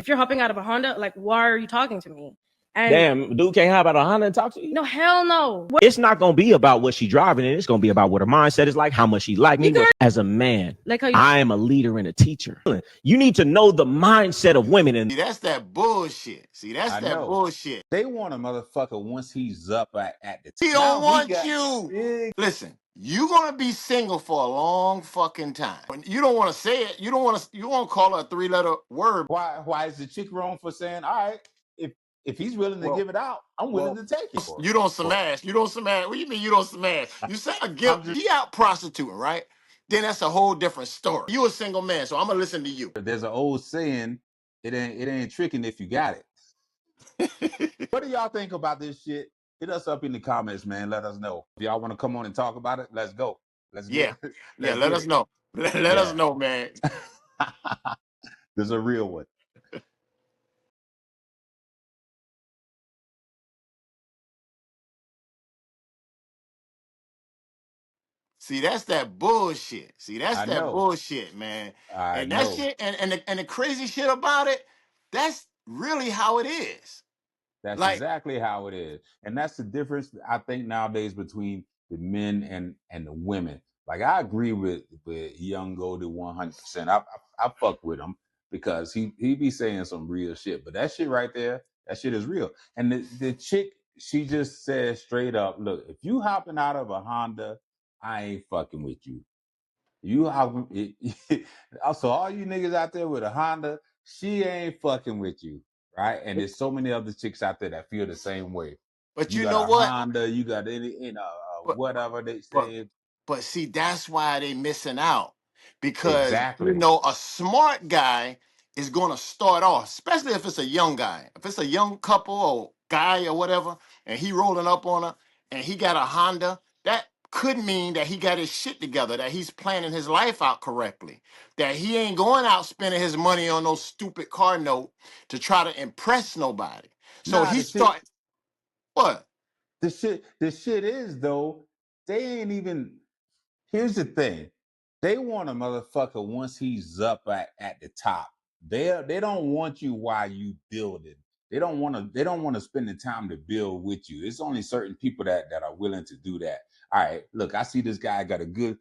If you're hopping out of a Honda, like, why are you talking to me? And damn, dude can't hop out of a Honda and talk to you? No, hell no. It's not going to be about what she's driving, and it's going to be about what her mindset is like, how much she like me. As a man, like I am a leader and a teacher. You need to know the mindset of women. And see, that's that bullshit. See, that's that bullshit. They want a motherfucker once he's up at the top. He don't want you. Listen, you're gonna be single for a long fucking time. You don't want to say it. You don't want to call it a 3-letter word. Why is the chick wrong for saying, all right, if he's willing to give it out, I'm willing to take it. You don't smash. You don't smash. What do you mean you don't smash? You sound guilty. He out prostituting, right? Then that's a whole different story. You a single man, so I'm gonna listen to you. There's an old saying, it ain't tricking if you got it. What do y'all think about this shit? Hit us up in the comments, man. Let us know. If y'all want to come on and talk about it, let's go. Let us know. Let us know, man. There's a real one. See, that's that bullshit. See, that's that bullshit, man. And that shit, and the crazy shit about it, that's really how it is. That's exactly how it is. And that's the difference, I think, nowadays between the men and the women. Like, I agree with Young Goldie 100%. I fuck with him because he be saying some real shit. But that shit right there, that shit is real. And the chick, she just said straight up, look, if you hopping out of a Honda, I ain't fucking with you. So all you niggas out there with a Honda, she ain't fucking with you. Right, and there's so many other chicks out there that feel the same way. But you know what? Honda, you got any, whatever they say. But see, that's why they missing out, because you know a smart guy is going to start off, especially if it's a young guy, if it's a young couple or guy or whatever, and he rolling up on her, and he got a Honda. That could mean that he got his shit together, that he's planning his life out correctly, that he ain't going out spending his money on no stupid car note to try to impress nobody. So he start what? The shit is, though, they ain't even. Here's the thing. They want a motherfucker once he's up at the top. They don't want you while you building. They don't want to spend the time to build with you. It's only certain people that are willing to do that. All right, look, I see this guy got a good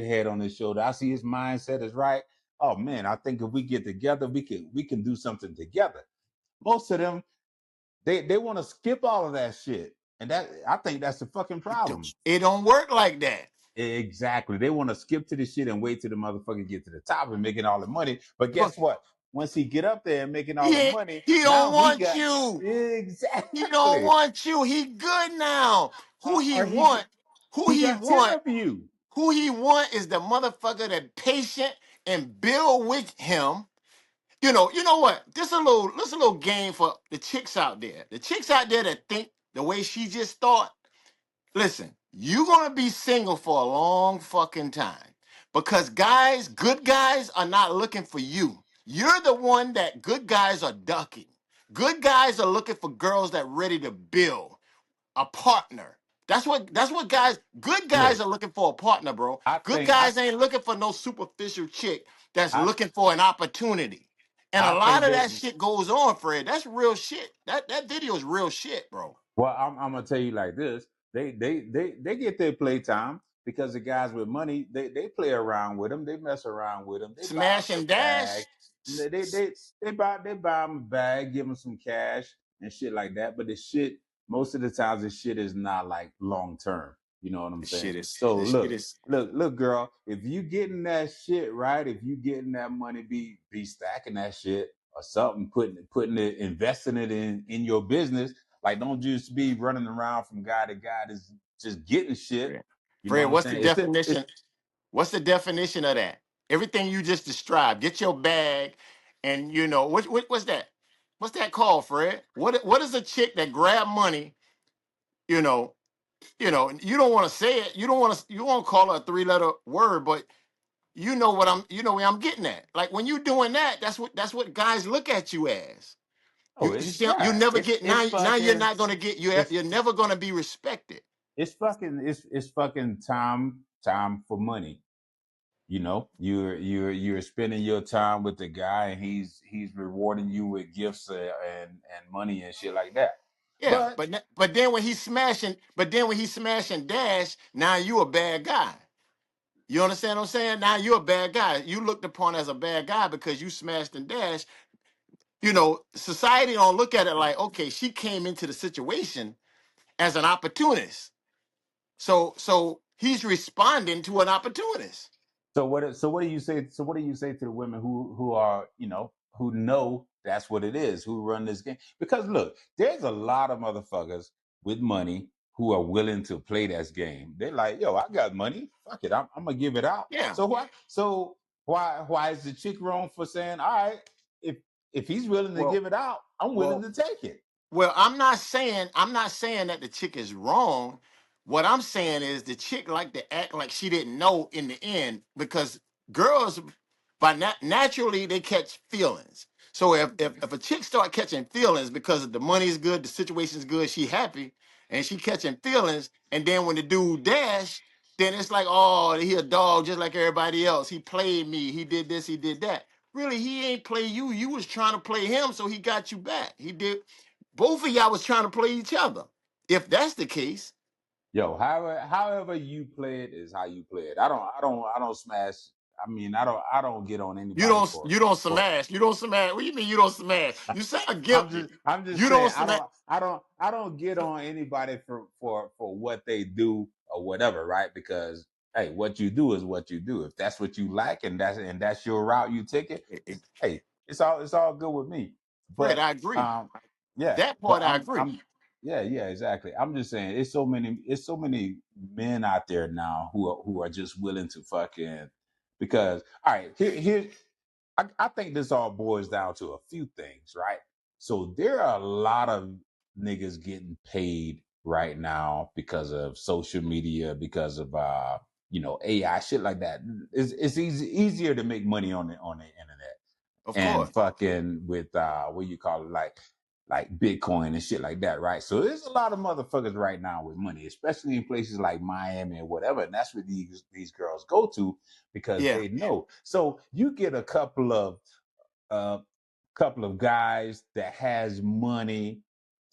head on his shoulder. I see his mindset is right. Oh man, I think if we get together, we can do something together. Most of them, they want to skip all of that shit. And that, I think that's the fucking problem. It don't work like that. Exactly. They want to skip to the shit and wait till the motherfucker get to the top and making all the money. But guess what? Once he get up there and making all the money, he don't want you. Exactly. He don't want you. He good now. Who he want is the motherfucker that patient and build with him. You know what? This a little game for the chicks out there. The chicks out there that think the way she just thought. Listen, you're gonna be single for a long fucking time, because good guys are not looking for you. You're the one that good guys are ducking. Good guys are looking for girls that ready to build a partner. That's what good guys are looking for, a partner, bro. Good guys ain't looking for no superficial chick that's looking for an opportunity. And a lot of that shit goes on, Fred. That's real shit. That video is real shit, bro. Well, I'm gonna tell you like this. They get their playtime, because the guys with money, they play around with them, they mess around with them, they smash and dash. They buy them a bag, give them some cash and shit like that. But the shit, most of the times, the shit is not like long term. You know what I'm saying? Look, girl, if you getting that shit right, if you getting that money, be stacking that shit or something, putting it, investing it in your business. Like, don't just be running around from guy to guy, just getting shit. Fred, what's the definition? What's the definition of that? Everything you just described. Get your bag, and what's that? What's that called, Fred? What is a chick that grab money? You don't want to say it. You won't call it a 3-letter word, but you know where I'm getting at. Like, when you doing that, that's what guys look at you as. You never get now. You're not gonna get you're never gonna be respected. It's fucking time for money. You know, you're spending your time with the guy, and he's rewarding you with gifts and money and shit like that. Yeah, But but then when he's smashing, Dash, now you a bad guy. You understand what I'm saying? Now you're a bad guy. You looked upon as a bad guy because you smashed and dashed. You know, society don't look at it like, okay, she came into the situation as an opportunist. So he's responding to an opportunist. so what do you say? So what do you say to the women who are, you know, who know that's what it is, who run this game? Because look, there's a lot of motherfuckers with money who are willing to play this game. They're like, yo, I got money. Fuck it, I'm gonna give it out. Yeah. Why is the chick wrong for saying, all right, if he's willing to Well, give it out, I'm willing well, to take it. Well, I'm not saying that the chick is wrong. What I'm saying is the chick like to act like she didn't know in the end because girls naturally they catch feelings. So if a chick start catching feelings because the money's good, the situation's good, she happy, and she catching feelings, and then when the dude dash, then it's like, oh, he a dog just like everybody else. He played me. He did this. He did that. Really, he ain't play you. You was trying to play him, so he got you back. He did. Both of y'all was trying to play each other. If that's the case, Yo, however you play it is how you play it. I don't smash. I mean, I don't get on you anybody don't you don't for smash. You don't smash. What do you mean you don't smash? You sound guilty. I'm just You don't saying smash. I don't get on anybody for what they do or whatever, right? Because hey, what you do is what you do. If that's what you like and that's your route you take it, hey, it's all good with me. Fred, But I agree. um yeah, That but part I agree. I'm yeah, exactly. I'm just saying it's so many men out there now who are just willing to fucking because all right, here I think this all boils down to a few things, right? So there are a lot of niggas getting paid right now because of social media, because of you know, AI shit like that. It's easier to make money on the internet Of and course. fucking with what you call it, like Bitcoin and shit like that, right? So there's a lot of motherfuckers right now with money, especially in places like Miami and whatever, and that's where these girls go to because Yeah. they know. So you get a uh, couple of guys that has money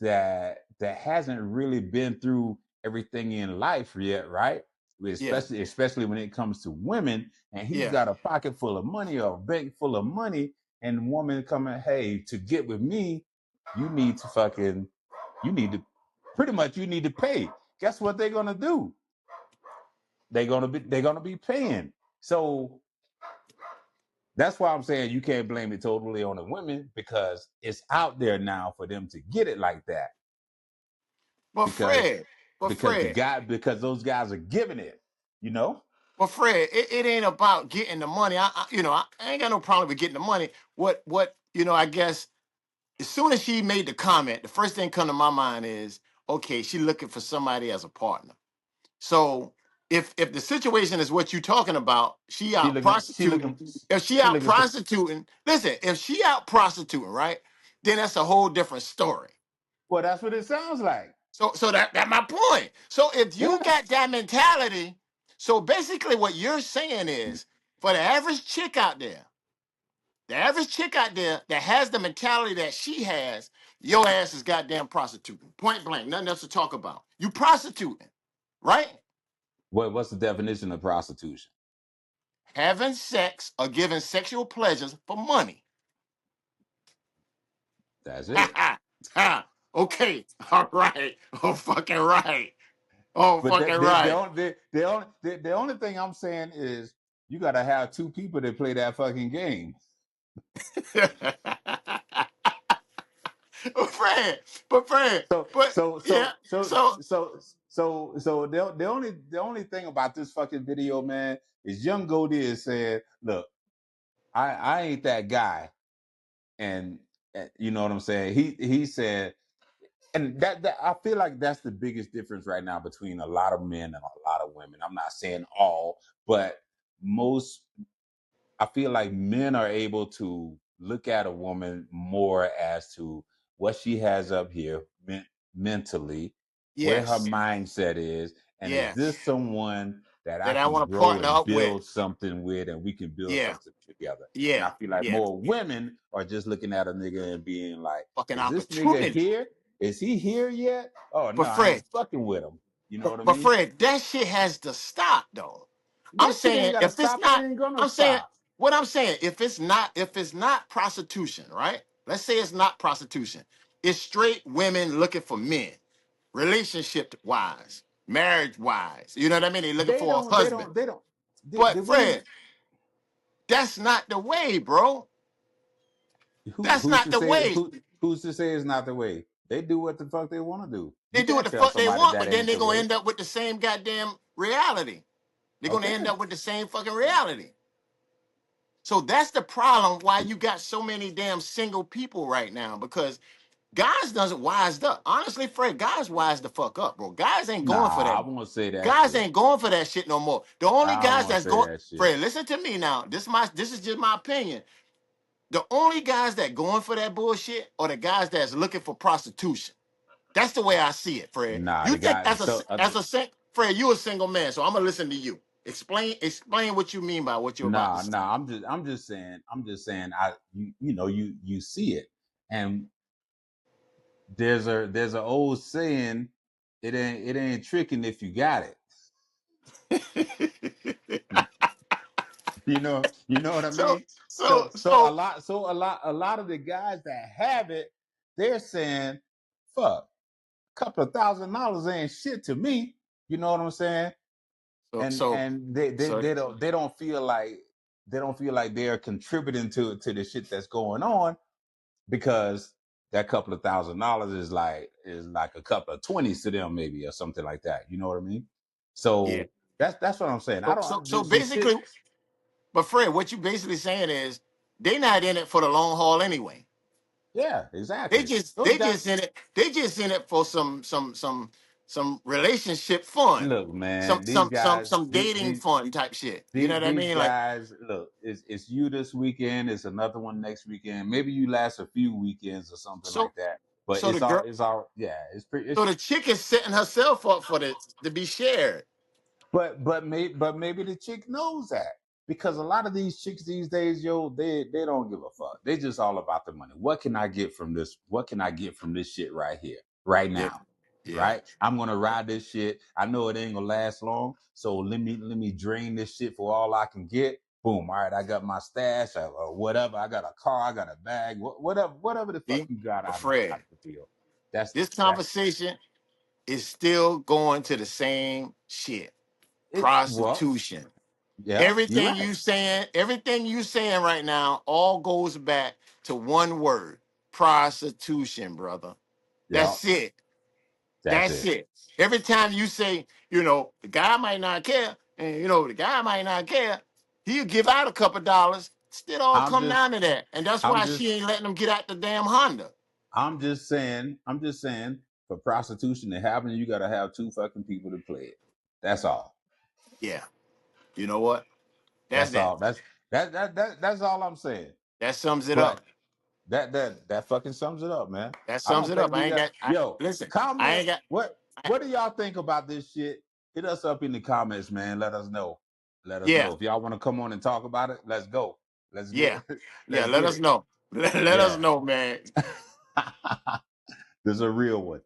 that hasn't really been through everything in life yet, right? Yeah. Especially when it comes to women, and he's Yeah. got a pocket full of money or a bank full of money, and woman coming, hey, to get with me, you need to fucking, you need to, pretty much, you need to pay. Guess what they're gonna do? They're gonna be paying. So that's why I'm saying you can't blame it totally on the women because it's out there now for them to get it like that But because Fred, but Fred, because those guys are giving it, you know. but Fred, it ain't about getting the money. I ain't got no problem with getting the money. I guess as soon as she made the comment, the first thing come to my mind is, okay, she looking for somebody as a partner. So if the situation is what you're talking about, she She out looking prostituting. If she she out looking for prostituting, listen, if she out prostituting, right, then that's a whole different story. well, that's what it sounds like. So that my point. So if you Yeah. got that mentality, so basically what you're saying is for the average chick out there that has the mentality that she has, your ass is goddamn prostituting. Point blank, nothing else to talk about. You prostituting, right? What's the definition of prostitution? Having sex or giving sexual pleasures for money. That's Ha it. ha ha. Okay. All right. Oh fucking right. Oh But fucking right. the only thing I'm saying is you got to have two people that play that fucking game. Fred, So but so yeah. so so So so so the only thing about this fucking video, man, is young Goldie is saying, look, I ain't that guy, and you know what I'm saying. He said, and that I feel like that's the biggest difference right now between a lot of men and a lot of women. I'm not saying all, but most. I feel like men are able to look at a woman more as to what she has up here mentally, where her yes, mindset is, and is this yes. someone that I that I can want to grow partner and up with. build something with, and we can build Yeah, something together. And I yeah, feel like yeah. more women are just looking at a nigga and being like, Fucking is this nigga opportunity. here? Is he here yet? Oh But no, I Fred, ain't fucking with him. You know what I but mean? Fred, that shit has to stop though. I'm That shit ain't saying gotta if it's stop. It not, ain't gonna I'm saying stop. what I'm saying, if it's not prostitution, right? Let's say it's not prostitution. It's straight women looking for men, relationship wise, marriage wise. You know what I mean? They're looking They for a don't. They husband. don't. They don't. The But women. Fred, that's not the way, bro. That's Who's not to the say? way. Who's to say it's not the way? They do what the fuck they want to do. You They do what can't the tell fuck they somebody want, that but then ain't they're the gonna way. end up with the same goddamn reality. They're gonna end Okay. up with the same fucking reality. So that's the problem why you got so many damn single people right now, because guys doesn't wised up. Honestly, Fred, guys wise the fuck up, bro. Guys ain't going for Nah, I that. won't say that Guys shit. ain't going for that shit no more. The only I guys won't that's say going, that shit. Fred, listen to me now. This is just my opinion. The only guys that going for that bullshit are the guys that's looking for prostitution. That's the way I see it, Fred. Nah, You the think guy. So Fred, you a single man, so I'm gonna listen to you. Explain what you mean by what you're about to nah, say. nah. I'm just saying. You see it, and there's a old saying. It ain't tricking if you got it. You know what I so mean? so So so a lot of the guys that have it, they're saying, "Fuck, a couple of $1,000 ain't shit to me." You know what I'm saying? so And so and they they, so they don't they don't feel like they're contributing to the shit that's going on, because that couple of $1,000 is like a couple of 20s to them, maybe, or something like that. You know what I mean? yeah. So that's what I'm saying. I So don't so the shit. basically, but Fred, what you basically saying is they not in it for the long haul anyway. Yeah, exactly. Those They guys. just in it. They just in it for some relationship fun, Look, man, these guys, some dating fun type shit. You know what I these mean? Like guys. Look, it's you this weekend. It's another one next weekend. Maybe you last a few weekends or something so like that. But so the girl, it's all. Yeah, it's pretty. so the chick is setting herself up for the to be shared. But maybe the chick knows that, because a lot of these chicks these days, yo, they don't give a fuck. They just all about the money. What can I get from this? What can I get from this shit right here, right Yeah, now? yeah. Right? I'm gonna ride this shit. I know it ain't gonna last long, so let me drain this shit for all I can get. Boom. All right, I got my stash or whatever. I got a car. I got a bag. Whatever the fuck See, you got but out Fred, of the deal. That's this that's conversation is still going to the same shit. it. Well, Prostitution. yeah, you're right. Everything you saying right now all goes back to one word: prostitution, brother. Yeah, That's it. that's That's it. it. Every time you say, the guy might not care, and the guy might not care, he'll give out a couple dollars. Still all I'm come just down to that. And that's I'm why just she ain't letting them get out the damn Honda. I'm just saying, for prostitution to happen, you gotta have two fucking people to play it. That's all. Yeah. You know what? That's That's that. all. That's all I'm saying. That sums it But up. that fucking sums it up, man. That I sums don't it up. think I we ain't got got yo, listen, I comment ain't got I, what do y'all think about this shit? Hit us up in the comments, man. Let us know. Let us yeah. know. If y'all want to come on and talk about it, let's go. Let's get Yeah. Yeah. let's Let get us it. know. Let us Yeah. know, man. This is a real one.